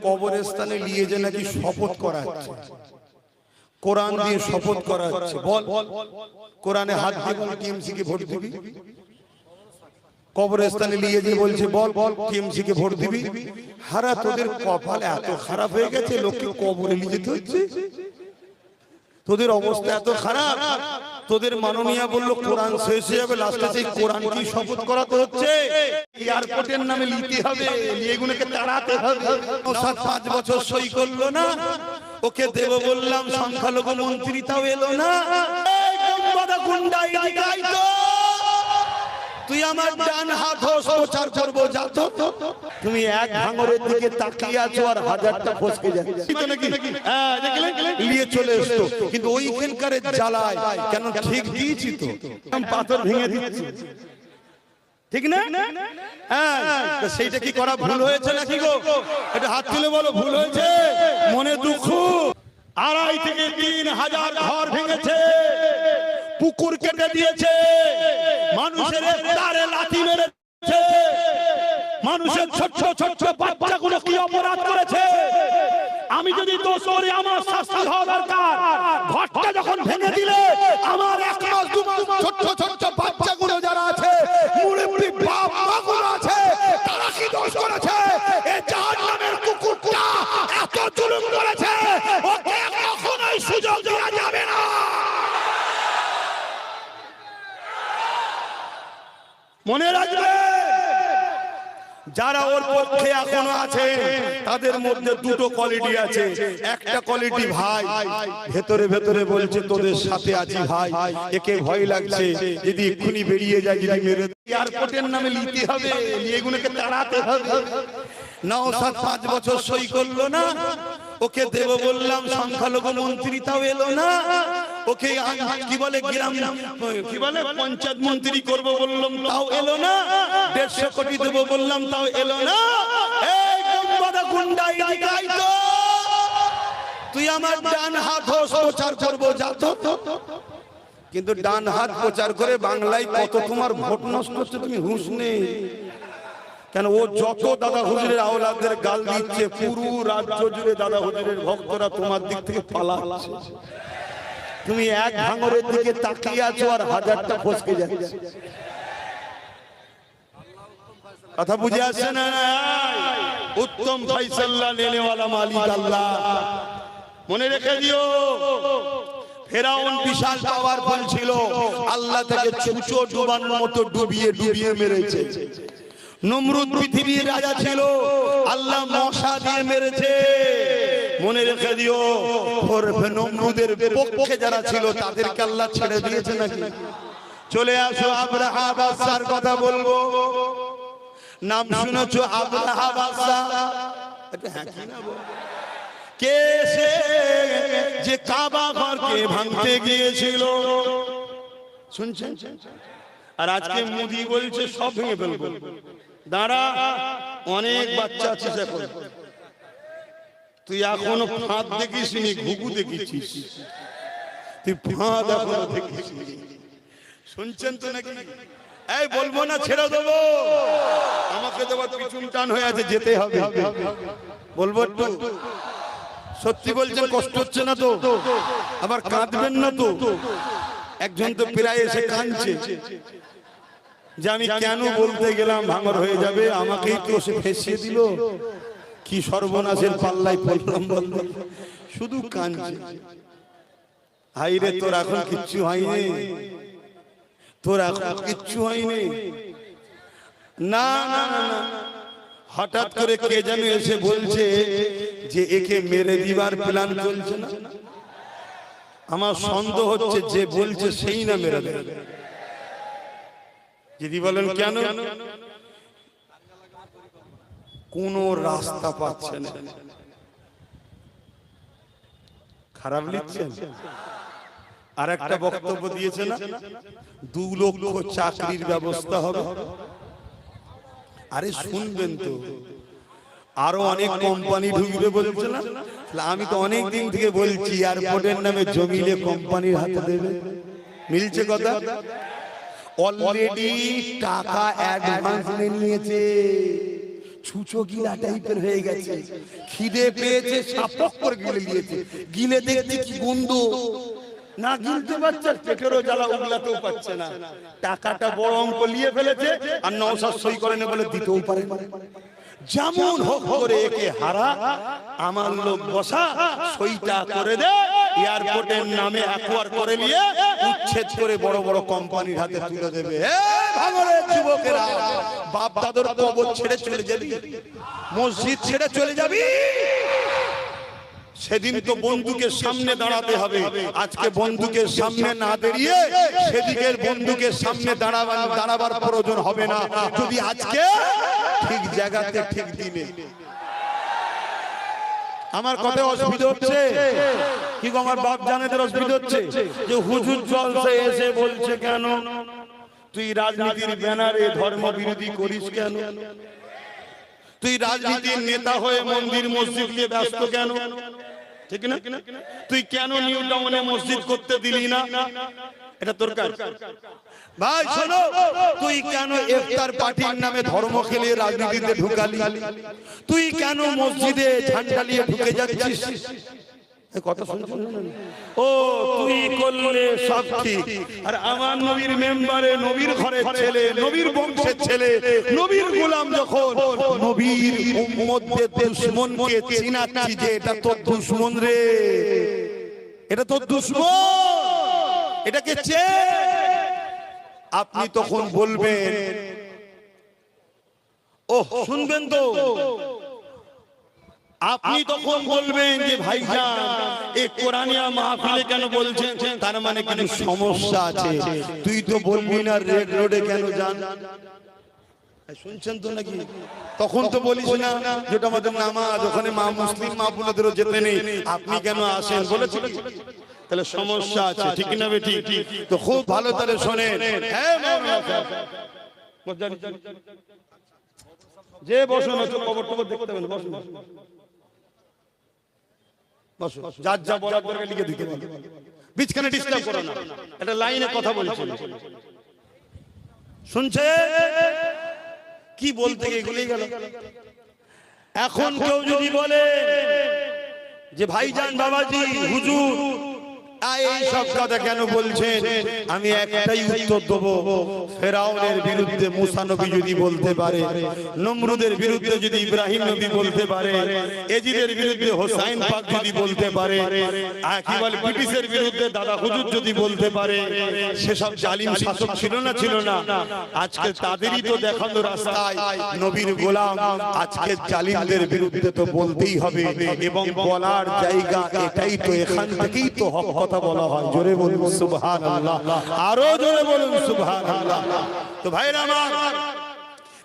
কবরস্থানে নিয়ে যে নাকি শপথ করা হচ্ছে, কোরআন দিয়ে শপথ করা হচ্ছে। বল কোরআনে হাত দিয়ে বল টিএমসি কে ভোট দিবি। কবরস্থানে নিয়ে যে বলছে বল টিএমসি কে ভোট দিবি। হারা তোদের কপাল এত খারাপ হয়ে গেছে, লোককে কবরে নিয়ে যেতে হচ্ছে। তোদের অবস্থা এত খারাপ, তোদের মাননীয় বললো কোরআন শেষ হয়ে যাবে, লাস্টে সেই কোরআন কি শপথ করাতে হচ্ছে। এয়ারপোর্টের নামে নিতে হবে, এগুলোকে তাড়াতে হবে। 5 বছর সই করলো না, ওকে দেব বললাম, সংখ্যালঘু মন্ত্রী তাও এলো না। তুই আমার ডান হাত হোস, প্রচার করবো যা। তুমি এক ভাঙরের দিকে তাকিয়ে আছো আর হাজারটা ফসকে যাচ্ছে নাকি? হ্যাঁ নিয়ে চলে এসছো, কিন্তু ওইখানকার জ্বালায় কেন ঠিক দিয়েছি তো, পাথর ভেঙে দিচ্ছি, ঠিক না? হ্যাঁ সেইটা কি করা ভুল হয়েছে নাকি গো? এটা হাত তুলে বলো ভুল হয়েছে। মনে দুঃখ, 2.5 থেকে 3 হাজার ঘর ভেঙেছে, পুকুর কেটে দিয়েছে, মানুষের তারে লাথি মেরেছে, মানুষের ছোট ছোট বাচ্চাগুলো কি অপরাধ করেছে। আমি যদি দোষ করি আমার শাস্তি হওয়া দরকার। ঘরটা যখন ভেঙে দিলে আমার 1 মাস 2 মাস ছোট ছোট বাচ্চাগুলো যারা আছে, মুরব্বি বাপ মাগুলো আছে, তারা কি দোষ করেছে? এই জাহান্নামের কুকুরটা এত জুলুম করেছে, ওকে কখনোই সুযোগ দেওয়া যাবে না। মনে রাখবে, যারা ওর পক্ষে এখনো আছে তাদের মধ্যে 2টো কোয়ালিটি আছে। একটা কোয়ালিটি ভাই ভেতরে ভেতরে বলছে তোদের সাথে আছি ভাই, একে ভয় লাগছে, যদি এক্ষুনি বেরিয়ে যায়, যদি মেরে এয়ারপোর্টের নামে নিতে হবে, এগুলোকে তাড়াতে হবে। নওশাদ 5 বছর সই করলো না, ওকে দেব বললাম, সংখ্যালঘু মন্ত্রী তাও এলো না। ওকে কি বলে গ্রাম কি বলে পঞ্চায়েত মন্ত্রী করব বললাম, তাও এলো না। 150 কোটি দেব বললাম, তাও এলো না। এই গুন্ডা গুন্ডা ইলাকায় তো তুই আমার ডান হাত হোস, প্রচার করব যা। কিন্তু ডান হাত প্রচার করে বাংলায় কত তোমার ভোট নষ্ট হচ্ছে, তুমি হুঁশ নেই কেন? ও যত দাদা হুজুরের আওলাদদের গাল দিচ্ছে, পুরো রাজ্য জুড়ে দাদা হুজুরের ভক্তরা তোমার দিক থেকে পালাচ্ছে। তুমি এক ভাঙরের দিকে তাকিয়ে আছো আর হাজারটা ফসকে যাচ্ছে। কথা বুঝে আসছে না? উত্তম ফাইসাল্লাহ নেনেওয়ালা মালিক আল্লাহ। মনে রেখে দিও, ফেরাউন বিশাল পাওয়ারফুল ছিল, আল্লাহ তাকে ছুঁচো ডুবানোর মতো ডুবিয়ে ডুবিয়ে মেরেছে। নমরুদ পৃথিবীর রাজা ছিল, আল্লাহ মশা দিয়ে মেরেছে। মনে রেখে দিও, নমরুদের পক্ষে যারা ছিল তাদেরকে আল্লাহ ছেড়ে দিয়েছে নাকি? চলে আসো আব্রাহা বাদশার কথা বলবো। নাম শুনেছো আব্রাহা বাদশা? হ্যাঁ কি না বল, কে সে যে কাবা ঘরকে ভাঙতে গিয়েছিল? শুনছেন? আর আজকে মোদি বলছে সব ভেঙে ফেলবো। দাঁড়া, অনেক বাচ্চা আছিস এখন, তুই এখনো ফাঁদ দেখিস নি, ঘুঘু দেখেছিস, তুই ফাঁদ এখনো দেখিস নি। শুনছেন তো নাকি? এই বলবো না ছেড়ে দেবো, আমাকে দেবো পিছন টান হয়ে আছে, যেতে হবে। বলবো একটু সত্যি বলছেন, কষ্ট হচ্ছে না তো? আবার কাঁদবেন না তো? একজন তো প্রায় এসে কাঁদছে যে আমি কেন বলতে গেলাম ভাঙর হয়ে যাবে, আমাকেই তো সে ফেঁসিয়ে দিল, কি সর্বনাশের পাল্লায় পড়লাম বললাম, শুধু কাঁদছে। হাইরে তোর এখন কিচ্ছু হয়নি, তোর এখন কিচ্ছু হয়নি। না না না, হঠাৎ করে কে যেন এসে বলছে যে একে মেরে দিবার প্ল্যান চলছে না। আমার সন্দেহ হচ্ছে যে বলছে সেই না মেরে দেবে। যদি বলেন কেন? কোন রাস্তা পাচ্ছে না। খারাপ লিখছেন? আর একটা বক্তব্য দিয়েছে না, 2 লক্ষ চাকরির ব্যবস্থা হবে। আরে শুনবেন তো, আরো অনেক কোম্পানি ঢুকবে বলছে না? আমি তো অনেক দিন থেকে বলছি এয়ারপোর্টের নামে জমিলে কোম্পানির হাতে দেবে। মিলছে কথা? অলরেডি টাকা অ্যাডভান্স নিয়েছে, ছুঁচো গিলা টাইপের হয়ে গেছে, খিদে পেয়েছে সাপক করে গিলে নিয়েছে, গিলে দেখছে কি গন্ধ, না গিলতে পারছে, পেটেরও জ্বালা উগলাতেও পাচ্ছে না, টাকাটা বড় অঙ্ক নিয়ে ফেলেছে আর নওশাদ সই করে না বলে দিতেও পারে না। যেমন হোক করে একে হারা, আমার লোক বসা, সইটা করে দে, এয়ারপোর্টের নামে অ্যাকোয়ার করে নিয়ে উচ্ছেদ করে বড় বড় কোম্পানির হাতে তুলে দেবে। ভাঙড়ের যুবকেরা, বাপ দাদুর কবর ছেড়ে চলে যাবি, মসজিদ ছেড়ে চলে যাবি, সেদিন তো বন্দুকের সামনে দাঁড়াতে হবে। আজকে বন্দুকের সামনে না দাঁড়িয়ে সেদিকের বন্দুকের সামনে দাঁড়াবার প্রয়োজন হবে না, যদি আজকে ঠিক জায়গাতে ঠিক দিনে। আমার কথা অসুবিধা হচ্ছে কি গো? আমার বাপ জানেদের অসুবিধা হচ্ছে যে হুজুর জলসে এসে বলছে কেন তুই রাজনীতির ব্যানারে ধর্ম বিরোধী করিস কেন, তুই রাজনীতির নেতা হয়ে মন্দির মসজিদ নিয়ে ব্যস্ত কেন, ঠিক না? তুই কেন নিউ টাউনে মসজিদ করতে দিলি না, এটা তোর কাজ। ভাই শোনো, তুই কেন ইফতার পার্টির নামে ধর্ম খেলে রাজনীতিতে ঢুকালি, তুই কেন মসজিদে ঝান্ডা নিয়ে ঢুকে যাচ্ছিস, কথা শুনছো? ও তুই করলে সব ঠিক, আর আমার নবীর মেম্বারে, নবীর ঘরের ছেলে, নবীর বংশের ছেলে, নবীর গোলাম যখন নবীর উম্মতদের দুশমনকে চিনাচ্ছি যে এটা তোর দুশমন রে, এটা তোর দুশমন, এটাকে চে, আপনি তখন বলবেন, ও শুনবেন তো, আপনি তখন বলবেন যে ভাইজান এই কোরআনিয়া মাহফিলে কেন বলছেন, তার মানে কোনো সমস্যা আছে, তুই তো বলবি না রেড রোডে কেন যান, শুনছেন তো নাকি? তখন তো বলিস না যেটা আমাদের নামাজ, ওখানে মা মুসলিম মা বোনদেরও যেতে নেই, আপনি কেন আসেন বলেছেন, তাহলে সমস্যা আছে, ঠিক না বেটি? তো খুব ভালো তাহলে শোনেন, হ্যাঁ যে বসুন, খবর টবর দেখতে হবে, বসুন বসুন, যার যা বলার দরকার লিখে দিতে হবে, বিচখানে ডিস্টার্ব করো না, একটা লাইনে কথা বলছি, শুনছে কি বলতে এগুলোই গেল। এখন কেউ যদি বলে যে ভাইজান বাবাজি হুজুর এই সব কথা কেন বলছেন, আমি একটাই উত্তর দেবো, ফেরাউনের বিরুদ্ধে মুসা নবী যদি বলতে পারে, নমরুদের বিরুদ্ধে যদি ইব্রাহিম নবী বলতে পারে, এজিদের বিরুদ্ধে হোসাইন পাক যদি বলতে পারে, কি বলে ব্রিটিশের বিরুদ্ধে দাদা হুজুর যদি বলতে পারে, সেসব জালিম শাসক ছিল না, ছিল না, আজকে তাদেরই তো দেখানো রাস্তায় নবীর গোলাম, আজকে জালিমদের বিরুদ্ধে তো বলতেই হবে, এবং বলার জায়গা এটাই তো, এখান থেকেই তো হক কথা বলা হয়। জোরে বলুন সুবহানাল্লাহ, আরো জোরে বলুন সুবহানাল্লাহ। তো ভাইরা আমার,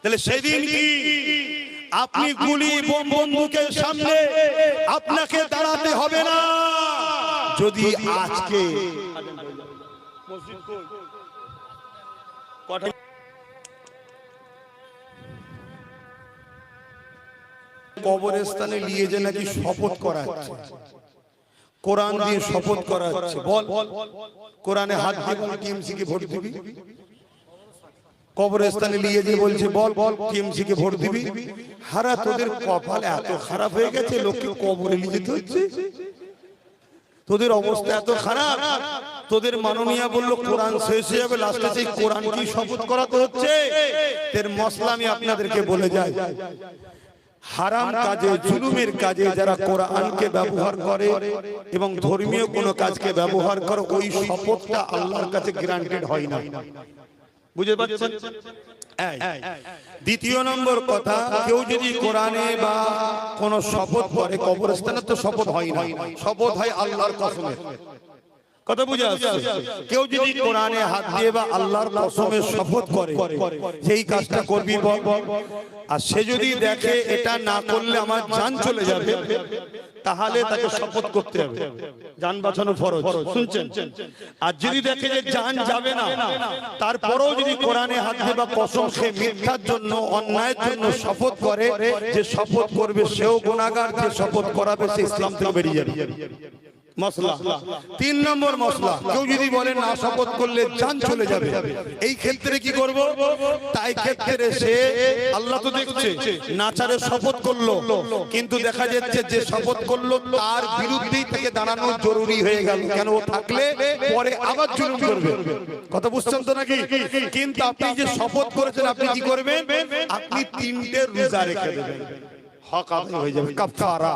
তাহলে সেদিন কি আপনি গুলি বোম বন্দুকের সামনে আপনাকে দাঁড়াতে হবে না, যদি আজকে কবরস্থানে নিয়ে যে নাকি শপথ করা হচ্ছে, কোরআন দিয়ে শপথ করা হচ্ছে, বল কোরআনে হাত দিয়ে বল টিএমসি কে ভোট দিবি, কবরস্থানে নিয়ে যে বলছে বল টিএমসি কে ভোট দিবি, হারা তোদের কপাল এত খারাপ হয়ে গেছে, লোককে কবরে নিয়ে যেতে হচ্ছে, তোদের অবস্থা এত খারাপ, তোদের মাননীয় বললো কোরআন শেষ হয়ে যাবে, লাস্টে সেই কোরআন কি শপথ করাতে হচ্ছে। এর মশলা আমি আপনাদেরকে বলে যাই, হারাম কাজে, জুলুমের কাজে যারা কোরআনকে ব্যবহার করে এবং ধর্মীয় কোনো কাজকে ব্যবহার করে, ওই শপথটা আল্লাহর কাছে গ্যারান্টেড হয় না, বুঝতে পারছেন? দ্বিতীয় নম্বর কথা, কেউ যদি কোরআনে বা কোন শপথ করে, কবরস্থানে তো শপথ হয় না, শপথ হয় আল্লাহর কসমে, কথা বুঝে আসছে? কেউ যদি কোরআনে হাত দিয়ে বা আল্লাহর কসমে শপথ করে সেই কাজটা করবি বল, আর সে যদি দেখে এটা না করলে আমার জান চলে যাবে, তাহলে তাকে শপথ করতে হবে, জান বাঁচানো ফরজ, শুনছেন? আর যদি দেখে যে জান যাবে না, তারপরেও যদি কোরআনে হাত দিয়ে বা কসম সে মিথ্যার জন্য, অন্যায়ের জন্য শপথ করে, যে শপথ করবে সেও গুনাহগার, যে শপথ করাবে সে ইসলাম থেকে বেরিয়ে যাবে, মশলা। 3 নম্বর মশলা, কেউ যদি বলে না শপথ করলে জান চলে যাবে, এই ক্ষেত্রে কি করব? তাই ক্ষেত্রে সে আল্লাহ তো দেখছে, নাচারে শপথ করলো, কিন্তু দেখা যাচ্ছে যে শপথ করলো তার বিরুদ্ধেই থেকে দাঁড়ানো জরুরি হয়ে গেল। কেন? ও থাকলে পরে আবার জুলুম করবে। কথা বুঝছেন তো নাকি? কিন্তু আপনি যে শপথ করেছেন, আপনি কি করবেন? আপনি 3টে রোজা রেখে দেবেন, হক আদায় হয়ে যাবে, কাফারা।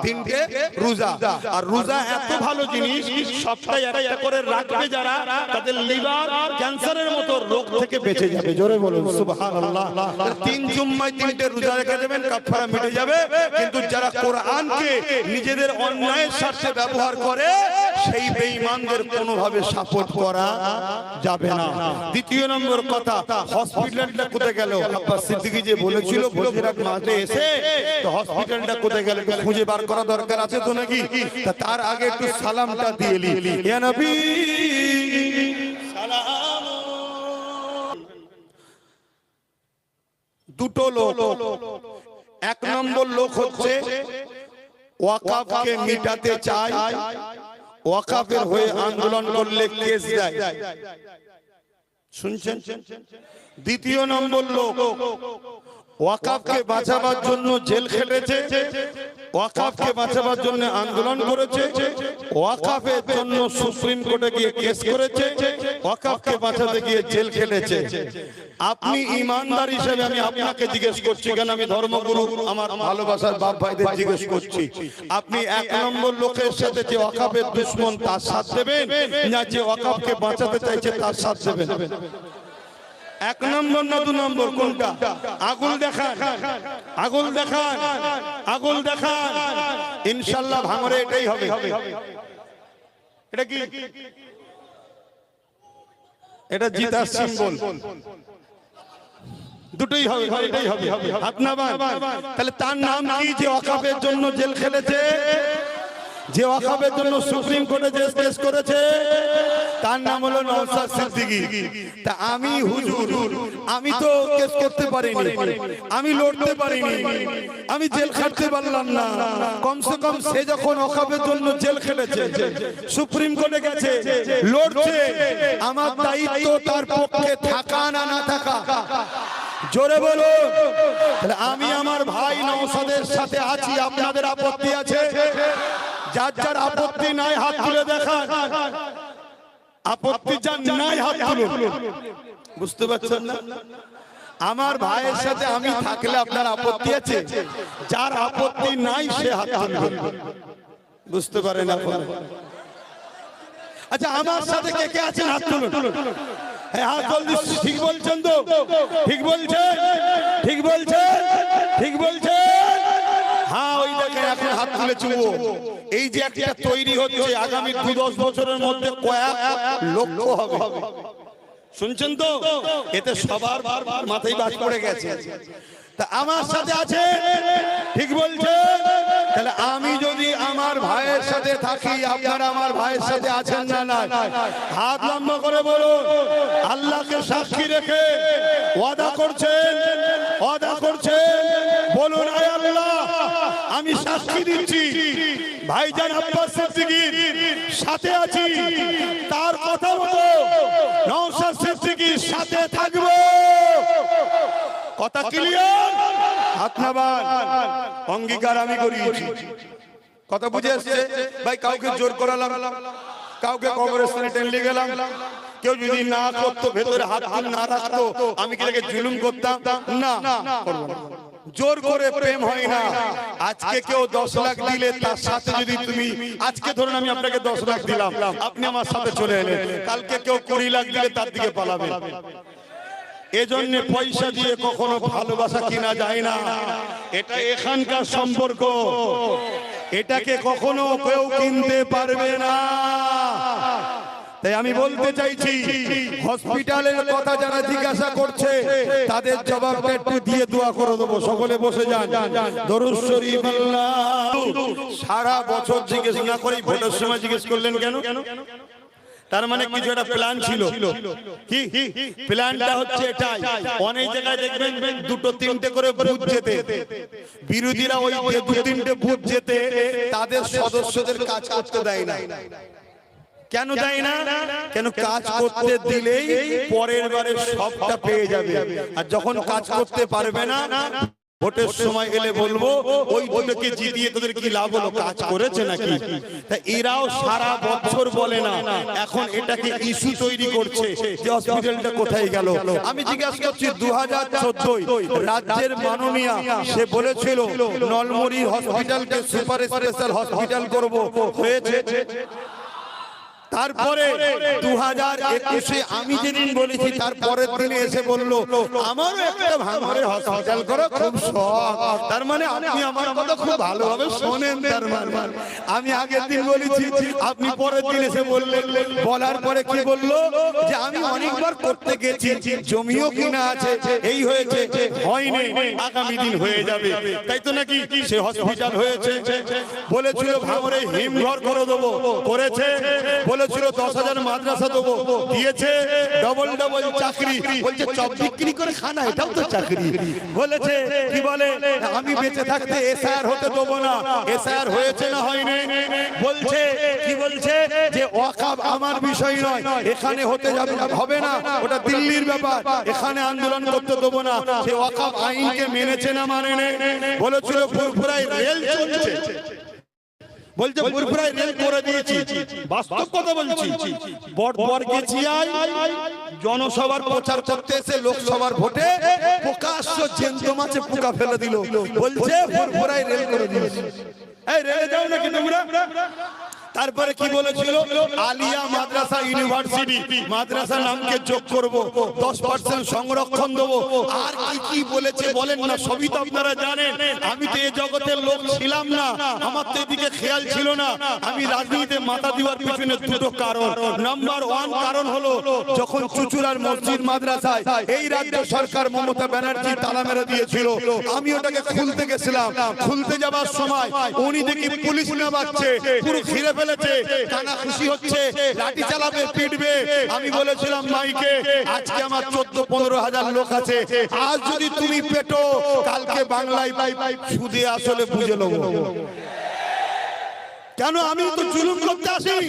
3টে রোজা। আর রোজা এত ভালো জিনিস, সপ্তাহে একটা করে রাখবে যারা, তাদের লিভার ক্যান্সারের মতো রোগ থেকে বেঁচে যাবে। জোরে বলুন সুবহানাল্লাহ। 3 জুম্মায় 3টে রোজা রেখে দেবেন, কাফারা মিটে যাবে। কিন্তু যারা কোরআনকে নিজেদের অন্যায়ের স্বার্থে ব্যবহার করে, সেই বেঈমানদের কোনোভাবে সাপোর্ট করা যাবে না। দ্বিতীয় নম্বর কথা, হসপিটালটা কোথায় গেল? আব্বাস সিদ্দিকী যে বলেছিল বজিরাট মাঠে এসে, তো হসপিটালটা কোথায় গেল খুঁজে বার করা দরকার আছে তো নাকি? তার আগে একটু সালামটা দিয়ে নি, ইয়া নবী সালাম। দুটো লোক, 1 নম্বর লোক হচ্ছে ওয়াকাফকে মিটাতে চায়, ওয়াকাফের হয়ে আন্দোলন করলে কেস দেয়, শুনছেন? দ্বিতীয় নম্বর লোক ওয়াকাফকে বাঁচাবার জন্য জেল খেটেছে, ওয়াকাফকে বাঁচাবার জন্য আন্দোলন করেছে, ওয়াকাফের জন্য সুপ্রিম কোর্টে গিয়ে কেস করেছে, ওয়াকাফকে বাঁচাতে গিয়ে জেল খেটেছে। আপনি ইমানদার হিসেবে আমি আপনাকে জিজ্ঞেস করছি, কেন আমি ধর্মগুরু আমার ভালোবাসার বাপ ভাইদের জিজ্ঞেস করছি, আপনি 1 নম্বর লোকের সাথে যে ওয়াকাফের দুশমন তার সাথ দেবেন, না যে ওয়াকাফকে বাঁচাতে চাইছে তার সাথ দেবেন? 1 নম্বর না 2 নম্বর, কোনটা? আগুল দেখান, আগুল দেখান, আগুল দেখান। ইনশাআল্লাহ ভাঙরে এটাই হবে। এটা কি? এটা জিতার সিম্বল। দুটোই হবে, এটাই হবে। আপনার তাহলে তার নাম কি যে ওয়াকাফের জন্য জেল খেলেছে, যে ওয়াকাফের জন্য সুপ্রিম কোর্টে যে কেস করেছে, তার নাম হলো নওশাদ সিদ্দিকী। তা আমি হুজুর, আমি তো কেস করতে পারিনি, আমি লড়তে পারিনি, আমি জেল খাটতে পারলাম না। কমসে কম সে যখন ওয়াকাফের জন্য জেল খেলেছে, সুপ্রিম কোর্টে গেছে, লড়ছে, আমার দায়িত্ব তার পক্ষে থাকা না না থাকা। জোরে বলো। তাহলে আমি আমার ভাই নওশাদের সাথে আছি। আপনাদের আপত্তি আছে? যার যার আপত্তি নাই হাত তুলে দেখান। আপত্তি যার নাই হাত তুলুন। বুঝতে পারছেন না? আমার ভাইয়ের সাথে আমি থাকলে আপনার আপত্তি আছে? যার আপত্তি নাই সে হাত তুলবে। বুঝতে পারেন এখন? আচ্ছা, আমার সাথে কে কে আছেন হাত তুলুন। হাত জলদি। ঠিক বলছেন তো? ঠিক বলছেন? ঠিক বলছেন? ঠিক বলছেন? হ্যাঁ, ওই দেখেন এখন হাত তুলে চুবো। এই যে একটা তৈরি হচ্ছে, আগামী 2-10 বছরের মধ্যে কয়েক লক্ষ হবে। শুনছেন তো? এতে সবার মাথায় বাজ পড়ে গেছে। তা আমার সাথে আছে? ঠিক বলছেন? তাহলে আমি যদি আমার ভাইয়ের সাথে থাকি, আপনারা আমার ভাইয়ের সাথে আছেন না? না। হাত লম্বা করে বলুন। আল্লাহকে সাক্ষী রেখে ওয়াদা করছেন, ওয়াদা করছেন, বলুন আয় আল্লাহ, আমি সাক্ষী দিচ্ছি ভাইজান আব্বাস সিদ্দিকীর সাথে আছি, তার কথা মতো নওশাদ সিদ্দিকীর সাথে থাকবো। কথা ক্লিয়ার? হাত নামান। অঙ্গীকার আমি করিয়েছি। কথা বুঝে আসছে ভাই? কাউকে জোর করালাম, কাউকে কবরস্থানে টেনে গেলাম, কেউ যদি না করতো, ভেতরে হাত না রাখতো, আমি কি তাকে জুলুম করতাম? না, করব না। জোর করে প্রেম হয় না। আজকে কেউ 10 লাখ দিলে তার সাথে যদি তুমি, আজকে ধরুন আমি আপনাকে 10 লাখ দিলাম, আপনি আমার সাথে চলে এলেন, কালকে কেউ 20 লাখ দিলে তার দিকে পালাবে। এজন্য পয়সা দিয়ে কখনো ভালোবাসা কিনা যায় না। এটা এখানকার সম্পর্ক, এটাকে কখনো কেউ কিনতে পারবে না। তাই আমি বলতে চাইছি, হসপিটালের কথা যারা জিজ্ঞাসা করছে তাদের জবাবটা একটু দিয়ে দোয়া করে দেবো। সকলে বসে যান। দরুদ শরীফ আল্লাহ। সারা বছর জিজ্ঞেস না করে ভোটের সময় জিজ্ঞেস করলেন কেন? তার মানে কিছু একটা প্ল্যান ছিল। কি প্ল্যানটা হচ্ছে এটাই, অনেক জায়গায় দেখবেন 2-3টে করে বুথ যেতে, বিরোধীরা ওই 2-3টে বুথ যেতে তাদের সদস্যদের কাজ করতে দেয় না। কেন দেয় না? কেন কাজ করতে দিলেই পরের বারে সবটা পেয়ে যাবে, আর যখন কাজ করতে পারবে না ভোটের সময় এলে বলবো ওই দুটোকে জিতিয়ে তোদের কি লাভ হলো, কাজ করেছে নাকি? তা এরাও সারা বছর বলে না, এখন এটাকে ইস্যু তৈরি করছে যে হসপিটালটা কোথায় গেল। আমি জিজ্ঞাসা করছি 2014 রাজ্যের মাননীয় সে বলেছিল নলমুড়ি হসপিটালকে সুপার স্পেশাল হসপিটাল করব, হয়েছে? তারপরে 2021 আমি যেদিন বলেছি তার পরের দিনে এসে বলল আমারও একটা ভাঙড়ে হসপিটাল করো, খুব শখ। তার মানে আপনি আমার কথা খুব ভালোভাবে শোনেন। তার মানে আমি আগের দিন বলেছি, আপনি পরের দিন এসে বললেন, বলার পরে কি বললো যে আমি অনেকবার করতে গেছি, জমিও কিনা আছে, এই হয়েছে, হয়নি, আগামী দিন হয়ে যাবে, তাই তো নাকি? সে হসপিটাল হয়েছে। বলেছিল ভাঙড়ে হিমঘর করে দেবো, করেছে। বলেছিল 10,000 মাদ্রাসা দেবো, দিয়েছে। ডবল ডবল চাকরি, বলছে চপ বিক্রি করে খানা, এটাও তো চাকরি। বলেছে কি বলে আমি বেঁচে থাকতে এসআর হতে দেবো না, এসআর হয়েছে না হয়নি? বলছে কি বলছে যে ওয়াকফ আমার বিষয় নয়, এখানে হতে যাবে হবে না, ওটা দিল্লির ব্যাপার, এখানে আন্দোলন করতে দেবো না। সে ওয়াকফ আইনকে মেনেছে না মানেনি? বলেছিল ফুরফুরায় রেল চলছে, বলছে ফুরফুরায় রেল করে দিয়েছি। বাস্তব কথা বলছি, বরগেছিয়ায় জনসভার প্রচার করতে এসে লোকসভার ভোটে প্রকাশ্য জ্যান্ত মাছে পোকা ফেলে দিল, বলছে ফুরফুরায় রেল করে দিয়েছি। এই রেলে যাও নাকি তোমরা? তারপরে কি বলেছিল আলিয়া মাদ্রাসা ইউনিভার্সিটি, মাদ্রাসা নামকে যোগ করব, 10% সংরক্ষণ দেবো, আর কি কি বলেছে বলেন না, সবই তো আপনারা জানেন। আমি তো এই জগতের লোক ছিলাম না, আমার তো এদিকে খেয়াল ছিল না। আমি রাজনীতিতে মাথা দেওয়ার পিছনে দুটো কারণ। নাম্বার 1 কারণ হলো যখন চুচুড়ার মসজিদ মাদ্রাসায় এই রাজ্য সরকার মমতা ব্যানার্জি তালা মেরে দিয়েছিল, আমি ওটাকে খুলতে গেছিলাম। খুলতে যাবার সময় উনি দেখি পুলিশ নামাচ্ছে, পুরো ঘিরে ফেলেছে, কানা খুশি হচ্ছে, লাঠি চালাবে, পিটবে। আমি বলেছিলাম মাইকে আজকে আমার 14-15 হাজার লোক আছে, আজ যদি তুমি পেটো কালকে বাংলায় সুদে আসলে বুঝে নেবো। কেন? আমি তো জুলুম করতে আসিনি,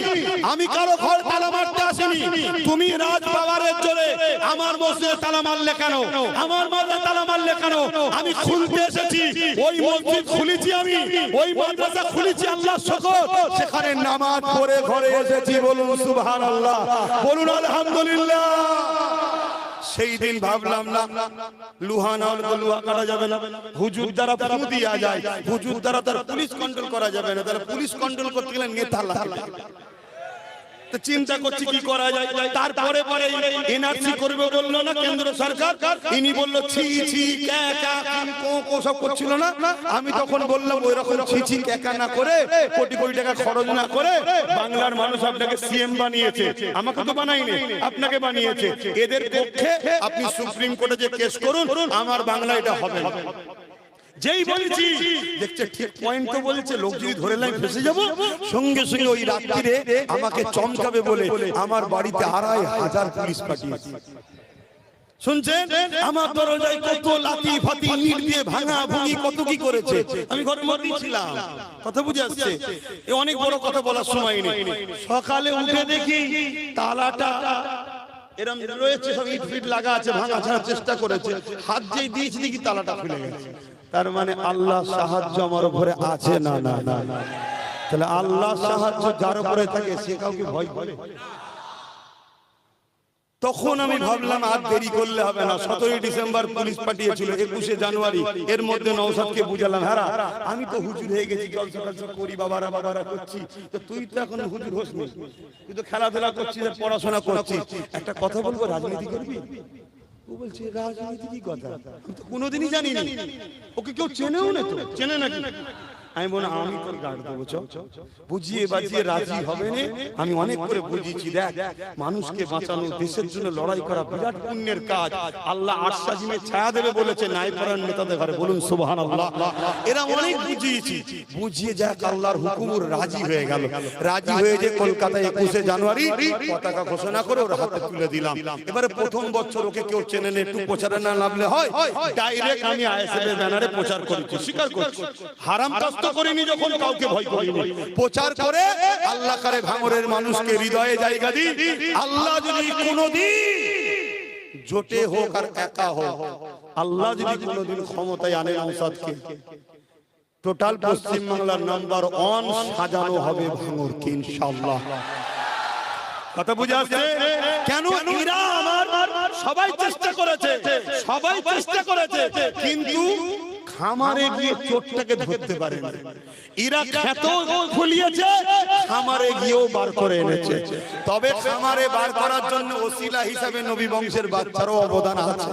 আমি কারো ঘর তালা মারতে আসিনি। তুমি রাজ পাওয়ারের জোরে আমার মসজিদে তালা মারলে কেন? আমার মাদ্রাসা তালা মারলে কেন? আমি খুলতে এসেছি, ওই মসজিদ খুলেছি, আমি ওই মাদ্রাসা খুলেছি, আল্লাহর শুকর। সেখানে নামাজ পড়ে ঘরে এসেছি, বলুন সুবহানাল্লাহ, বলুন আলহামদুলিল্লাহ। সেই দিন ভাবলাম না লুহা না হলে লুহা কাটা যাবে না, হুজুর দ্বারা ফু দিয়া যায়, হুজুর দ্বারা তার পুলিশ কন্ট্রোল করা যাবে না, তাহলে পুলিশ কন্ট্রোল করতে গেলে নেতা লাগে। তো চিন্তা করছি কি করা যায়। তারপরে পরে এনআরসি করবে বললো না কেন্দ্র সরকার, ইনি বললো ছি ছি ক্যা সব করছিল না। আমি তখন বললাম ওই রকম ছি ছি ক্যা না করে, কোটি কোটি টাকা খরচ না করে বাংলার মানুষ আপনাকে সিএম বানিয়েছে, আমাকে তো বানাইনি, আপনাকে বানিয়েছে। এদের পক্ষে আপনি সুপ্রিম কোর্টে যে কেস করুন, আমার বাংলা এটা হবে না। যেই বলেছি দেখছে ঠিক পয়েন্ট তো বলেছে, লোক যদি ধরে লাইন ফেসে যাবো, সঙ্গে সঙ্গে ওই রাত্রিরে আমাকে চমকাবে বলে আমার বাড়িতে 2,500 পুলিশ পাঠিয়েছে। শুনছেন আমার দরজায় কত লাঠি ফাতি ইট দিয়ে ভাঙা ভুঙি কত কি করেছে, আমি ঘরের মধ্যেই ছিলাম। কথা বুঝে আসছে? এ অনেক বড় কথা বলার সময় নেই। সকালে উঠে দেখি তালাটা এরকম রয়েছে, সব ইট ফিট লাগা আছে, ভাঙা ছাড়ার চেষ্টা করেছে, হাত যেই দিয়েছি দেখি তালাটা খুলে গেছে। তার মানে আল্লাহ সাহায্য আমার উপরে আছে না? না না না। তাহলে আল্লাহ সাহায্য যার উপরে থাকে সে কাউকে ভয় করে? তখন আমি ভাবলাম আর দেরি করলে হবে না। 17 ডিসেম্বর পুলিশ পাঠিয়েছিল, 21 জানুয়ারি এর মধ্যে নওশাদকে বুঝালাম, হ্যাঁ আমি তো হুজুর হয়ে গেছি, জলসা টলসা করি, বাবারা বাবারা করছি, তো তুই তো এখন হুজুর হোসনি, তুই তো খেলাধুলা করছিস, পড়াশোনা করছিস, একটা কথা বলবো, রাজনীতি করবি? ও বলছে রাজনীতি কি কথা, আমি তো কোনোদিনই জানি না, ওকে কেউ চেনেও না, তো চেনে নাকি? আমি বলি আমি তোর গাড় দেবো, বুঝিয়ে বাজিয়ে রাজি হবে না। আমি অনেক করে বুঝিয়েছি, দেখ মানুষকে বাঁচানো, দেশের জন্য লড়াই করা বিরাট পুণ্যের কাজ, আল্লাহ আরশাজিমে ছায়া দেবে বলেছে নাইপরান নেতাদের ঘরে, বলুন সুবহানাল্লাহ। এরা অনেক বুঝিয়েছি, বুঝিয়ে যাক আল্লাহর হুকুম রাজি হয়ে গেল। রাজি হয়ে যে কলকাতায় 21 জানুয়ারি পতাকা ঘোষণা করে ওর হাতে তুলে দিলাম। এবারে প্রথম বছর ওকে কেউ চেনে না, একটু প্রচারে না নামলে হয়, ডাইরেক্ট আমি আইএসএফ এর ব্যানারে প্রচার করেছি, স্বীকার করছি। হারাম কাজ তো করিনি, যখন কাউকে ভয় করিনি। প্রচার করে আল্লাহ করে ভাঙরের মানুষকে হৃদয়ে জায়গা দিন। আল্লাহ যদি কোনোদিন জোটে হোক আর একা হোক, আল্লাহ যদি কোনোদিন ক্ষমতায় আনে নওশাদকে, টোটাল পশ্চিম বাংলার নাম্বার 1 সাজানো হবে ভাঙরকে ইনশাআল্লাহ। কথা বুঝে আসছে? কেন এরা আমার সবাই চেষ্টা করেছে, সবাই চেষ্টা করেছে, কিন্তু খামারে গিয়ে চোরটাকে ধরতে পারেনি। এরা খ্যাত খুলিয়েছে, খামারে গিয়েও বার করে এনেছে। তবে খামারে বার করার জন্য ওসিলা হিসাবে নবী বংশের বাচ্চারও অবদান আছে।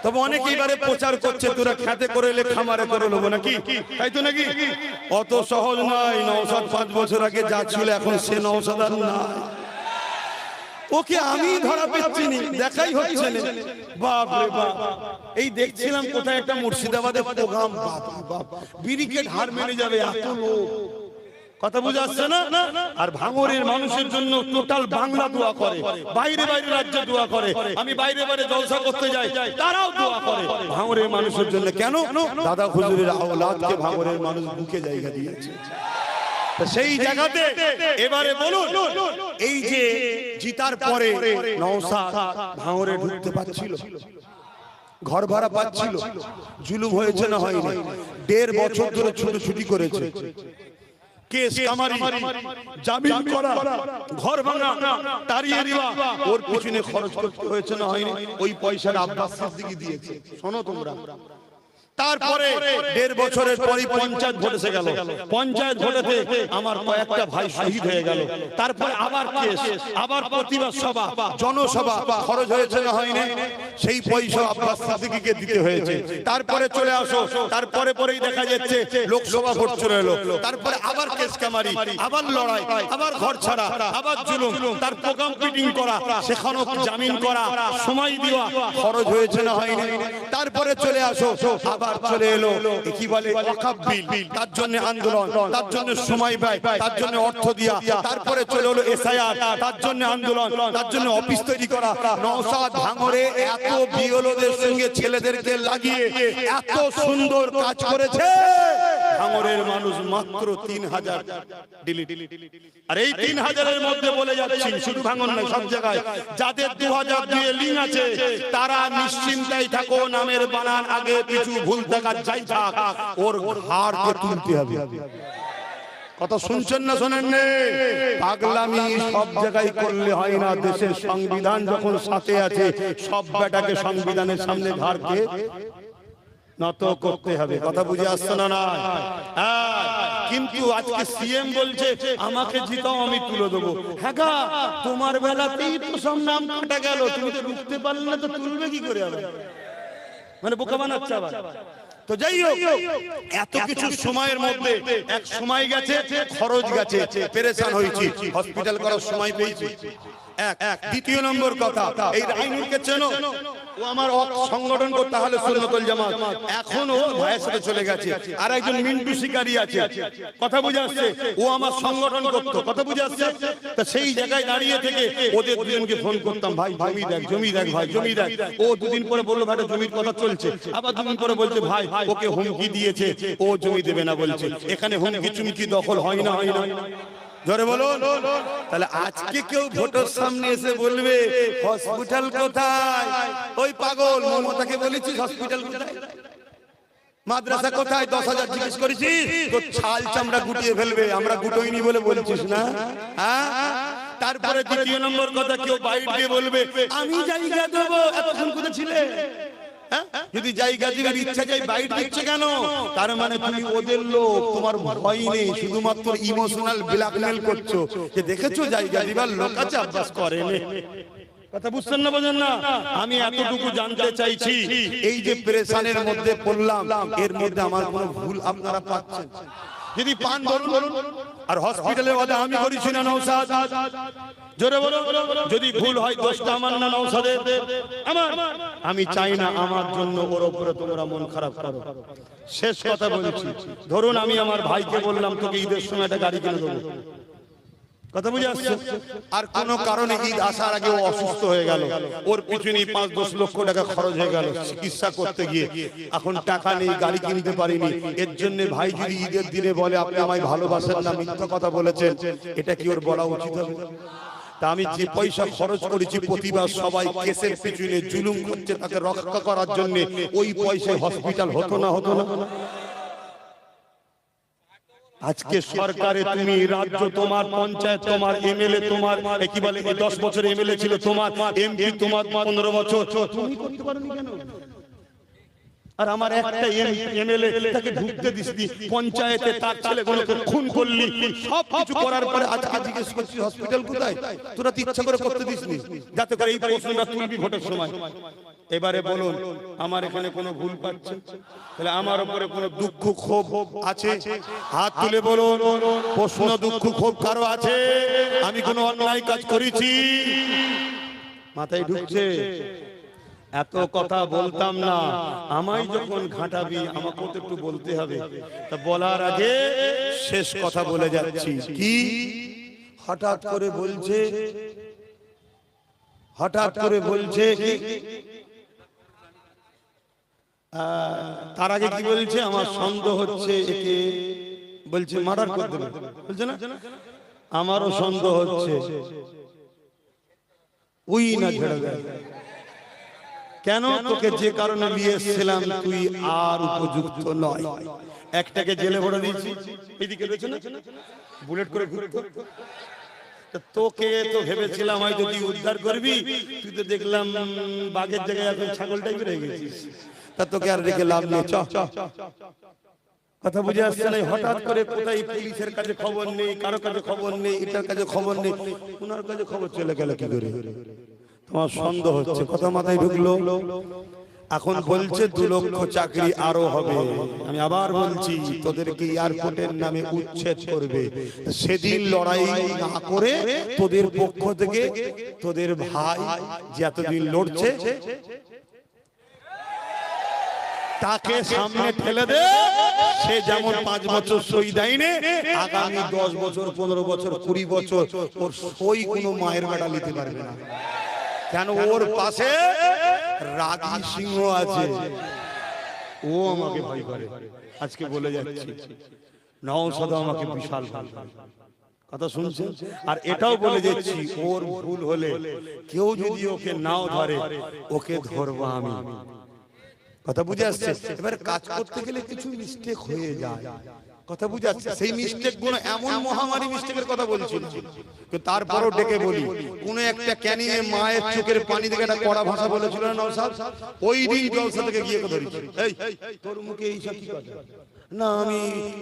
তবে অনেকে এবারে প্রচার করছে তোরা খেতে করে এলে খামারে করে নেবো নাকি, তাই তো নাকি? অত সহজ নয়। নওশাদ 5 বছর আগে যা ছিল এখন সে নওশাদ আর না। ওকে আমি ধরা পেচ্ছি নি, দেখাই হচ্ছে না। বাপ রে বাপ, এই দেখছিলাম কোথায় একটা মুর্শিদাবাদের প্রোগ্রাম, ব্যারিকেড হার মেরে যাবে এত লোক। কথা বুঝে আসছে না? আর ভাঙরের মানুষের জন্য টোটাল বাংলা দোয়া করে, বাইরে বাইরে রাজ্যে দোয়া করে। আমি বাইরে বাইরে জলসা করতে যাই, তারাও দোয়া করে ভাঙরের মানুষের জন্য। কেন? দাদা হুজুরের আওলাদকে ভাঙরের মানুষ বুকে জায়গা দিয়েছে। সেই জায়গাতে এবারে বলুন, এই যে জিতার পরে নওশাদ ভাঙরে ঢুকতে পারছিল, ঘর ভাড়া পাচ্ছিল, জুলুম হয়েছে না হয়নি? 1.5 বছর ধরে ছুটি করেছে, কেস কামারি, জামিন করা, ঘর ভাঙা, তাড়িয়ে দেওয়া, ওর পিছনে খরচ করতে হয়েছে না হয়নি? ওই পয়সাটা আব্বাস সিদ্দিকী দিয়েছে। শোনো তোমরা, তারপরে 1.5 বছরের পরই পঞ্চায়েত ভোট এসে গেল। পঞ্চায়েত ভোটেতে আমার কয়েকটা ভাই শহীদ হয়ে গেল। তারপরে আবার কেস, আবার প্রতিবাদ সভা, জনসভা, খরচ হয়েছে না হয়নি? সেই পয়সা আব্বাস সিদ্দিকীকে দিতে হয়েছে। তারপরে চলে আসো, তারপরে পরেই দেখা যাচ্ছে লোকসভা ভোট চলে এলো। তারপরে আবার কেস কামারি, আবার লড়াই, আবার ঘর ছাড়া, আবার জুলুম, তার প্রোগ্রাম ফিটিং করা, সেখানেও জামিন করা, সময় দেওয়া, খরচ হয়েছে না হয়নি? তারপরে চলে আসো, আবার চলে এলো কি বলে ওয়াকফ বিল, তার জন্য আন্দোলন, তার জন্য সময় ব্যয়, তার জন্য অর্থ দিয়া। তারপরে চলে এলো এসআইআর, তার জন্য আন্দোলন, তার জন্য অফিস তৈরি করা। নওশাদ ভাঙরে এত বিওলোদের সঙ্গে ছেলেদেরকে লাগিয়ে এত সুন্দর কাজ করেছে, ভাঙরের মানুষ মাত্র 3000 ডিলিট। আর এই 3000-এর মধ্যে বলে যাচ্ছি, শুধু ভাঙন নয়, সব জায়গায় যাদের 2000 দিয়ে লিঙ্ক আছে তারা নিশ্চিন্তায় থাকো, নামের বানান আগে কিছু ভুল থাকা যাই থাক, ওর ঘাড়কে তুলতে হবে। কথা শুনছেন না শোনেন নে? পাগলামি সব জায়গায় করলে হয় না। দেশের সংবিধান যখন সাথে আছে, সব বেটাকে সংবিধানের সামনে ঘাড়কে নত করতে হবে। কথা বুঝে আসছে না? না, কিন্তু আজকে সিএম বলছে আমাকে জিতাও, আমি তুলে দেবো। হ্যাঁ গা, তোমার বেলাতেই তো সব নাম কাটা গেল, তুমি তো রুখতে পারলে না, তো তুলবে কি করে? মানে বোকা বানাচ্ছে আবার। তো যাই হোক, এত কিছু সময়ের মধ্যে এক সময় গেছে, খরচ গেছে, পেরেশান হয়েছি, হসপিটাল করার সময় পেয়েছি। এক দ্বিতীয় নম্বর কথা, এই রাইনুরকে চেনো? ও আমার সংগঠন করতে হলে সুন্নতুল জামাত, এখনো ভাইয়ের সাথে চলে গেছে। আর একজন মিন্টু শিকারি আছে, কথা বুঝে আসছে, ও আমার সংগঠন করতো। কথা বুঝে আসছে? তা সেই জায়গায় দাঁড়িয়ে থেকে ওদের দুজনকে ফোন করতাম, ভাই জমি দেখ, জমি দেখ, ভাই জমি দেখ। ও দুদিন পরে বললো ভাই জমির কথা চলছে, আবার দুদিন পরে বলছে ভাই ওকে হুমকি দিয়েছে, ও জমি দেবে না বলছে। এখানে হুমকি চুমকি দখল হয় না, হয় না? ধরে বলো। তাহলে আজকে কেউ ভোটের সামনে এসে বলবে হসপিটাল কোথায়? ওই পাগল মমতাকে বলেছিস হসপিটাল কোথায়, মাদ্রাসা কোথায়? 10,000 জিজ্ঞেস করেছিস? তো ছাল চামড়া গুটিয়ে ফেলবে, আমরা গুটোইনি বলে বলছিস না? তারপরে দ্বিতীয় নম্বর কথা, কেউ বাইরে দিয়ে বলবে আমি জায়গা দেবো। এতক্ষণ কোথায় ছিলে? যদি জায়গা দিবার ইচ্ছা যায় বাইরে দিচ্ছে কেন? তার মানে তুমি ওদের লোক, তোমার ভয় নেই, শুধুমাত্র ইমোশনাল ব্ল্যাকমেল করছো যে দেখেছো জায়গা দিবার লোক আছে, আব্বাস করেনি। কথা বুঝছেন না, বোঝেন না? আমি এতটুকু জানতে চাইছি, এই যে প্রেশানের মধ্যে পড়লাম, এর মধ্যে আমার কোনো ভুল আপনারা পাচ্ছেন? যদি পান বলুন। আর হসপিটালের কথা আমি করেছি না নওশাদ? জোরে বলো। যদি ভুল হয় দোষটা আমার না নওশাদের? আমার। আমি চাই না আমার জন্য ওর উপরে তোমরা মন খারাপ করো। শেষ কথা বলছি, ধরুন আমি আমার ভাইকে বললাম তোকে ঈদের সময় একটা গাড়ি কিনে দেবো, কথা বুঝে আসছে? আর কোন কারণে ঈদ আসার আগে ও অসুস্থ হয়ে গেল, ওর পিছনে 5-10 লক্ষ টাকা খরচ হয়ে গেল চিকিৎসা করতে গিয়ে, এখন টাকা নেই, গাড়ি কিনতে পারিনি। এর জন্য ভাই যদি ঈদের দিনে বলে আপনি আমায় ভালোবাসেন না, মিথ্যা কথা বলেছেন, এটা কি ওর বলা উচিত হবে? তা আমি যে পয়সা খরচ করেছি প্রতিবার সবাই কেসের পিছনে জুলুম করছে তাকে রক্ষা করার জন্য, ওই পয়সায় হসপিটাল হতো না? হতো না? আজকে সরকারে তুমি, রাজ্য তোমার, পঞ্চায়েত তোমার, এমএলএ তোমার, কি বলে 10 বছর এমএলএ ছিল তোমার, এমপি তোমার 15 বছর, তুমি করতে পারোনি কেন? আর আমার একটা এমএলএ তাকে ঢুকতে দিসনি, পঞ্চায়েতে তার ছেলেগুলোকে খুন করলি, সব কিছু করার পরে আজকে জিজ্ঞেস করছিস হসপিটাল কোথায়? তোরা তো ইচ্ছা করে করতে দিসনি, যাতে করে এই প্রশ্নটা তুলবি ভোটের সময়। এবারে বলুন আমার এখানে কোনো ভুল পাচ্ছে? তাহলে আমার উপরে কোনো দুঃখ ক্ষোভ আছে? হাত তুলে বলুন, প্রশ্ন দুঃখ ক্ষোভ কারো আছে? আমি কোনো অন্যায় কাজ করেছি? মাথায় ঢুকছে? এত কথা বলতাম না, আমায় যখন ঘাটাবি আমাকেও তো একটু বলতে হবে। তা বলার আগে শেষ কথা বলে যাচ্ছি। কি হঠাৎ করে বলছে, হঠাৎ করে বলছে কি? তার আগে কি বলছে? আমার সন্দেহ হচ্ছে একে বলছে মার্ডার করে দেবে, বলছে না? আমারও সন্দেহ হচ্ছে। ওই না ছেড়ে দেয় কেন? তোকে যে কারণে নিয়ে এসেছিলাম তুই আর উপযুক্ত নয়। একটাকে জেলে ভরে দিয়েছি, এদিকে রয়েছে না বুলেট করে ঘুরতো। তোকে তো ভেবেছিলাম হয়তো তুই উদ্ধার করবি, তুই তো দেখলাম বাঘের জায়গায় এখন ছাগল টাইপের হয়ে গেছিস। তা তোকে আর রেখে লাভ নেই, চ। কথা বুঝে আসছে না? হঠাৎ করে কোথায় পুলিশের কাছে খবর নেই, কারো কাছে খবর নেই, এটার কাছে খবর নেই, ওনার কাছে খবর চলে গেল কি করে? তোমার সন্দেহ হচ্ছে, কথা মাথায় ঢুকলো? এখন বলছে 2 লক্ষ চাকরি আরো হবে। আমি আবার বলছি তোদেরকে এয়ারপোর্টের নামে উচ্ছেদ করবে। সেদিন লড়াই না করে তোদের পক্ষ থেকে তোদের ভাই যে এতদিন লড়ছে তাকে সামনে ঠেলে দে। সে যেমন 5 বছর সই দেয়নি, আগামী 10 বছর, 15 বছর, 20 বছর ওর সই কোনো মায়ের বেটা নিতে পারবে না। কেন? ওর পাশে রাগী সিংহ আছে, ও আমাকে ভয় করে। আজকে বলে যাচ্ছি নওশাদ আমাকে বিশাল ভালো কথা শুনছেন। আর এটাও বলে যাচ্ছি ওর ভুল হলে কেউ যদি ওকে নাও ধরে, ওকে ধরবো আমি। কথা বুঝে আসছে? এবার কাজ করতে গেলে কিছু মিস্টেক হয়ে যায়, কথা বুঝে আসছে? সেই মিস্টেক গুলো এমন মহামারী মিস্টেকের কথা বলছি না, কিন্তু তারপরও ডেকে বলি। কোন একটা ক্যানিংয়ে মায়ের চোখের পানি থেকে একটা কড়া ভাষা বলেছিল না নওশাদ? ওই দিন জলসা থেকে গিয়ে ধরেছি, এই তোর মুখে এইসব কি কথা? না আমি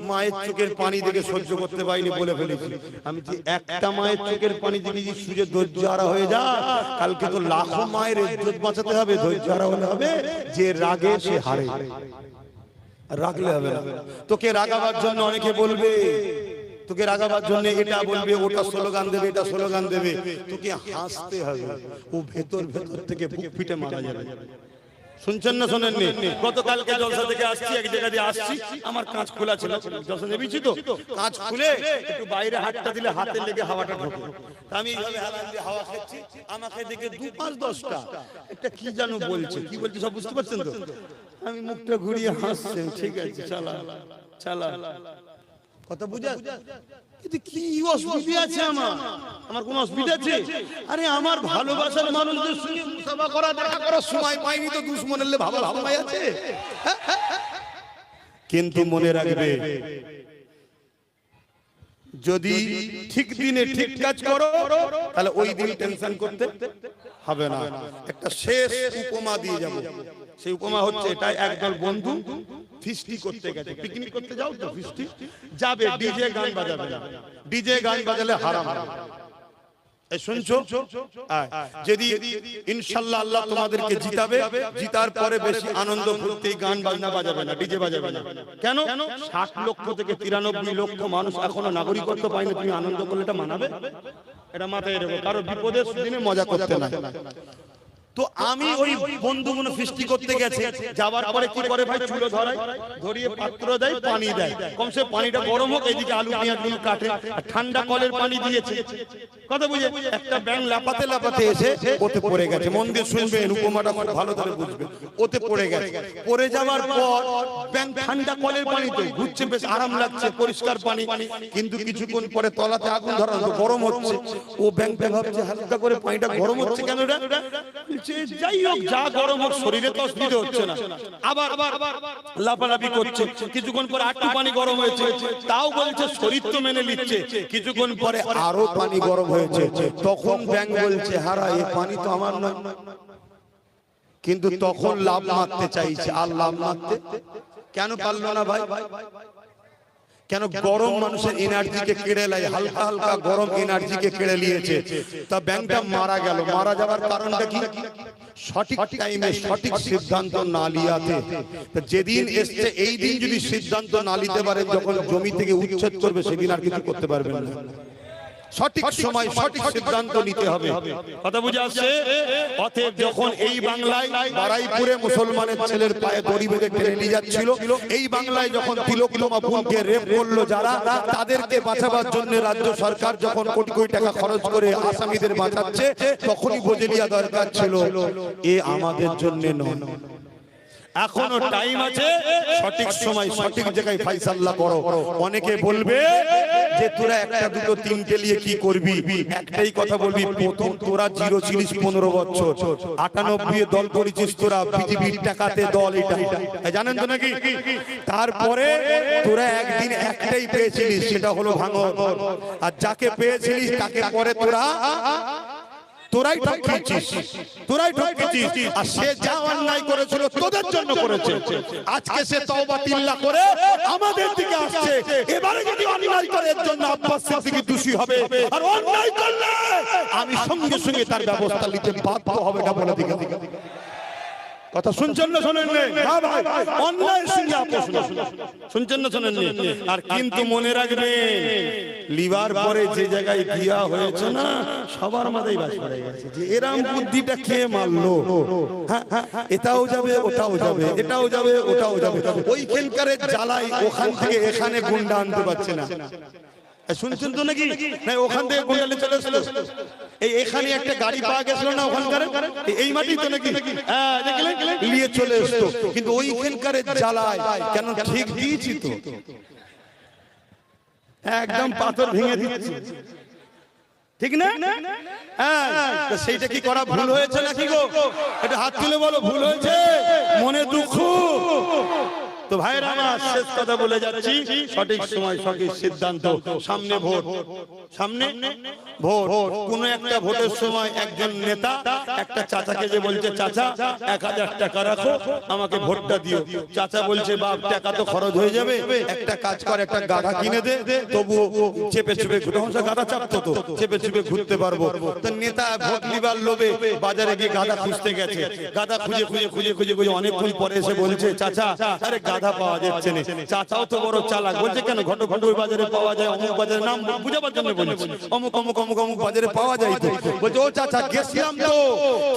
মায়ের চোখের পানি দেখে সহ্য করতে পারিনি বলে ফেলেছি। আমি যে একটা মায়ের চোখের পানি দেখে যদি সুজে ধৈর্য হারা হয়ে যায়, কালকে তো লাখো মায়ের ইজ্জত বাঁচাতে হবে। ধৈর্য হারা হলে হবে যে রাগে সে হারে, রাগলে হবে না। তোকে রাগাবার জন্য অনেকে বলবে, তোকে রাগাবার জন্য এটা বলবে, ওটা স্লোগান দেবে, এটা স্লোগান দেবে। তোকে হাসতে হবে, ও ভেতর ভেতর থেকে বুক ফিটে মারা যাবে। শুনছেন না শোনেননি? গতকালকে জলসা থেকে আসছি, এক জায়গা দিয়ে আসছি, আমার কাঁচ খোলা ছিল, জলসা নেমেছি তো, কাঁচ খুলে একটু বাইরে হাতটা দিলে হাতে লেগে হাওয়াটা ঢোকে। আমি এইভাবে হালান দিয়ে হাওয়া খাচ্ছি, আমাকে দেখে 2-5-10টা একটা কি জানো বলছে, কি বলছে সব বুঝতে পারছেন তো? আমি মুখটা ঘুরিয়ে হাসছি, ঠিক আছে চালা চালা। কথা বুঝা? কিন্তু কি অসুবিধা আছে আমার? আমার কোন অসুবিধা আছে? আরে আমার ভালোবাসার মানুষদের সঙ্গে মুসাফা করা, দেখা করার সময় পাইনি তো দুশমনের ভালো ভাবাই আছে। কিন্তু মনে রাখবে, যদি ঠিক দিনে ঠিক কাজ করো তাহলে ওই দিন টেনশন করতে হবে না। একটা শেষ উপমা দিয়ে যাব। সেই উপমা হচ্ছে এটাই, একদল বন্ধু ফিস্টি করতে গেছে, পিকনিক করতে যাও তো, ফিস্টি যাবে, ডিজে গান বাজাবে না, ডিজে গান বাজালে হারাম। এই শুনছো? যদি ইনশাআল্লাহ আল্লাহ তোমাদেরকে জিতাবে, জিতার পরে বেশি আনন্দ করতে গান বাজনা বাজাবে না, ডিজে বাজাবে না। কেন? 60 লক্ষ থেকে 93 লক্ষ মানুষ এখনো নাগরিকত্ব পায়নি, তুমি আনন্দ করলে এটা মানাবে? এটা মাথায় রেখো, কারো বিপদের দিনে মজা করতে না। তো আমি ওই বন্ধুগুলো ফিস্টি করতে গেছে, যাবার পরে কি করে ভাই, চুলো ধরায়, ধরিয়ে পাত্র দেয়, পানি দেয়, কমসে পানিটা গরম হোক, এইদিকে আলু পেঁয়াজগুলো কাটে, আর ঠান্ডা কলের পানি দিয়েছে। কথা বুঝে একটা ব্যাং লাপাতে লাপাতে এসে ওতে পড়ে গেছে। মন দিয়ে শুনবেন, উপমাটা খুব ভালো করে বুঝবেন। ওতে পড়ে গেছে, পড়ে যাওয়ার পর ব্যাং ঠান্ডা কলের পানিতে ঘুরছে, বেশ আরাম লাগছে, পরিষ্কার পানি। কিন্তু কিছুক্ষণ পরে তলাতে আগুন ধরা, গরম হচ্ছে। ও ব্যাংটা ভাবছে হালকা করে পানিটা গরম হচ্ছে কেন, যাই হোক যা গরম হোক, শরীরে তো অসুবিধা হচ্ছে না। আবার লাফালাফি করছে, কিছুক্ষণ পরে আটটু পানি গরম হয়েছে, তাও বলছে শরীর তো মেনে নিচ্ছে। কিছুক্ষণ পরে আরো পানি গরম হয়েছে, তখন ব্যাং বলছে হারা এই পানি তো আমার নয়। কিন্তু তখন লাভ মারতে চাইছে, আর লাভ মারতে কেন পারলো না ভাই? কেন? গরম মানুষের এনার্জিকে কেড়ে নেয়, হালকা হালকা গরম এনার্জিকে কেড়ে নিয়েছে। তা ব্যাংকটা মারা গেল। মারা যাওয়ার কারণটা কি? সঠিক টাইমে সঠিক সিদ্ধান্ত না লিয়াতে। যেদিন এসছে এই দিন যদি সিদ্ধান্ত না নিতে পারে, যখন জমি থেকে উচ্ছেদ করবে সেদিন আর কিছু করতে পারবেন না। সঠিক সময় সঠিক সিদ্ধান্ত নিতে হবে। কথা বুঝে আসছে? অতএব যখন এই বাংলায় বারাইপুরে মুসলমানের ছেলের পায়ে দড়ি বেঁধে টেনে নিয়ে যাচ্ছিল, এই বাংলায় যখন তিলোত্তমা বোনকে রেপ করলো যারা, তাদেরকে বাঁচাবার জন্য রাজ্য সরকার যখন কোটি কোটি টাকা খরচ করে আসামিদের বাঁচাচ্ছে, তখনই বুঝে নেওয়া দরকার ছিল এ আমাদের জন্য নয়। এখনো টাইম আছে, সঠিক সময় সঠিক জায়গায় ফাইসাল্লা করো। অনেকে বলবে যে তোরা একটা দুটো তিনটে নিয়ে কি করবি, একটাই কথা বলবি, প্রথম তোরা জিরো ছিলিস 15 বছর, 98 দল করেছিস তোরা, পৃথিবীর টাকাতে দল, এটা জানেন তো নাকি? তারপরে তোরা একদিন একটাই পেয়েছিলিস, সেটা হলো ভাঙর। আর যাকে পেয়েছিলিস তাকে পরে তোরাই ঠকিয়েছিস, তোরাই ঠকিয়েছিস। আর সে যা অন্যায় করেছিল তোদের জন্য করেছে। আজকে সে তওবা তিল্লা করে আমাদের দিকে আসছে। এবারে যদি অন্যায় করে এর জন্য আব্বাস সিদ্দিকী দোষী হবে, আর অন্যায় করলে আমি সঙ্গে সঙ্গে তার ব্যবস্থা নিতে বাধ্য হবে। এটা বলে দিকে কথা শুনছেন না শোনেন না ভাই? অন্যায়ের সঙ্গে আপোষ না, শুনছেন না শোনেন না? আর কিন্তু মনে রাখবেন, লিভার পরে যে জায়গায় দিয়া হয়েছে না, সবার মাথায় বাস পড়ে গেছে যে এরাম বুদ্ধিটা কে মারলো। এটাও যাবে, ওটাও যাবে, এটাও যাবে, ওটাও যাবে। ওইখানকার জ্বালাই ওখান থেকে এখানে গুন্ডা আনতে পারছে না। শুনছেন তো নাকি? না ওখান থেকে গুন্ডা চলে এসেছিল, এখানে একটা গাড়ি পাওয়া গেছিল না ওখানকার, এই মাটি তো নাকি? হ্যাঁ দেখলেন, নিয়ে চলে এসতো। কিন্তু ওইখানকার জ্বালায় কেন ঠিক দিয়েছি তো, একদম পাথর ভেঙে দিচ্ছি, ঠিক না? হ্যাঁ, সেইটা কি করা ভুল হয়েছে নাকি গো? এটা হাত তুলে বলো, ভুল হয়েছে? মনে দুঃখ তো ভাইরা আমার, শেষ কথা বলে যাচ্ছি, সঠিক সময় সঠিক সিদ্ধান্ত। সামনে ভোট, সামনে ভোট। কোন একটা ভোটের সময় একজন নেতা একটা চাচাকে যে বলছে, চাচা 1000 টাকা রাখো, আমাকে ভোটটা দিও। চাচা বলছে, বাপ টাকা তো খরচ হয়ে যাবে, একটা কাজ কর, একটা গাধা কিনে দে, তবু চেপে চেপে ঘুরে, গাধা চাপতো তো, চেপে চেপে ঘুরতে পারবো। তো নেতা ভোট নিবার লোভে বাজারে গিয়ে গাধা খুঁজতে গেছে। গাধা খুঁজে খুঁজে খুঁজে খুঁজে খুঁজে অনেকক্ষণ পরে এসে বলছে, চাচা আরে গাধা পাওয়া যাচ্ছে না। চাচাও তো বড় চালাক, বলছে কেন? ঘটো ঘটো ওই বাজারে পাওয়া যায়, অমুক বাজারের নাম বুঝাবার জন্য বলেছি, অমুক অমুক অমুক অমুক বাজারে পাওয়া যায় তো। বলছে, ও চাচা গেছিলাম তো,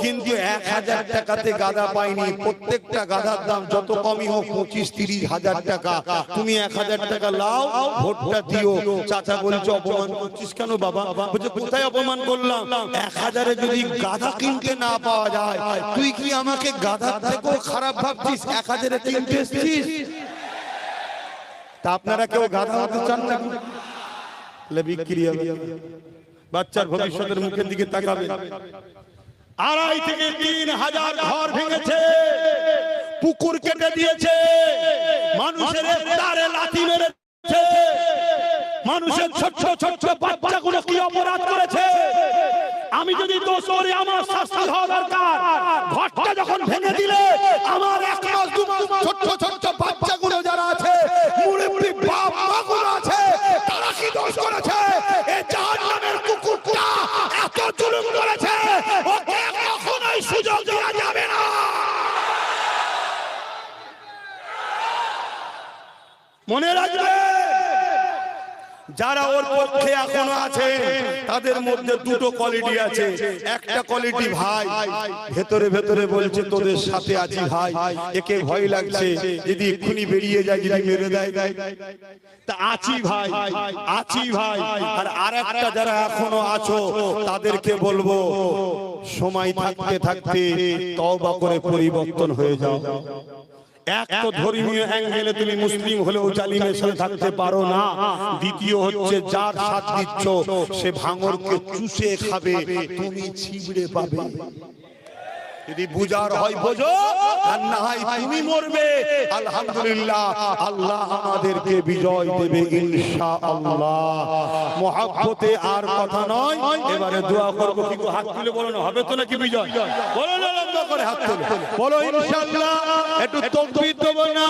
কিন্তু 1000 টাকাতে গাধা পাইনি। প্রত্যেকটা গাধার দাম যত কমই হোক 25-30 হাজার টাকা। তুমি 1000 টাকা লাও, ভোটটা দিও। চাচা বলছে, অপমান করছিস কেন বাবা? বলছে, কোথায় অপমান করলাম? 1000-এ যদি গাধা কিনতে না পাওয়া যায়, তুই কি আমাকে গাধার থেকেও খারাপ ভাবছিস? 1000-এ কিনতে এসেছিস। তা আপনারা কেউ গাধা হতে চান না? বিক্রি হবে, বাচ্চার ভবিষ্যতের মুখের দিকে তাকাবে। 2.5 থেকে 3,000 ঘর ভেঙেছে, পুকুর কেটে দিয়েছে, মানুষের তারে লাথি মেরেছে, মানুষের ছোট ছোট বাচ্চাগুলো কি অপরাধ করেছে। আমি যদি দোষ করি আমার শাস্তি হওয়া দরকার। ঘরটা যখন ভেঙে দিলে আমার 1 মাস 2 মাস ছোট ছোট বাচ্চাগুলো যারা আছে, মুরব্বি বাপ মাগুলো আছে, তারা কি দোষ করেছে? এই জাহান্নামের কুকুরটা এত জুলুম করেছে, ওকে কখনোই সুযোগ দেওয়া যাবে না। মনে রাখবে, যারা ওর পক্ষে এখনো আছে তাদের মধ্যে দুটো কোয়ালিটি আছে। একটা কোয়ালিটি ভাই ভেতরে ভেতরে বলছে তোদের সাথে আছি ভাই, একে ভয় লাগছে যদি এক্ষুনি বেরিয়ে যায়, যদি মেরে দেয় তা আছি ভাই, আছি ভাই। আর আরেকটা যারা এখনো আছো তাদেরকে বলবো সময় থাকতে থাকতে তওবা করে পরিবর্তন হয়ে যাও। এক তো ধর্মীয় অ্যাঙ্গেলে তুমি মুসলিম হলেও জালিমের সাথে থাকতে পারো না, দ্বিতীয় হচ্ছে যার সাথ দিচ্ছ সে ভাঙরকে চুষে খাবে, তুমি ছিবড়ে পাবে। যদি বুঝার হয় বোঝো, আর না হয় তুমি মরবে। আলহামদুলিল্লাহ, আল্লাহ আমাদেরকে বিজয় দেবে ইনশাআল্লাহ। মহব্বতে আর কথা নয়, এবারে দোয়া করবো। কিন্তু হাত তুলে বলো না, হবে তো নাকি বিজয়? বলো না, লম্বা করে হাত তুলে বলো ইনশাআল্লাহ। একটু তাকবীর দেবো না?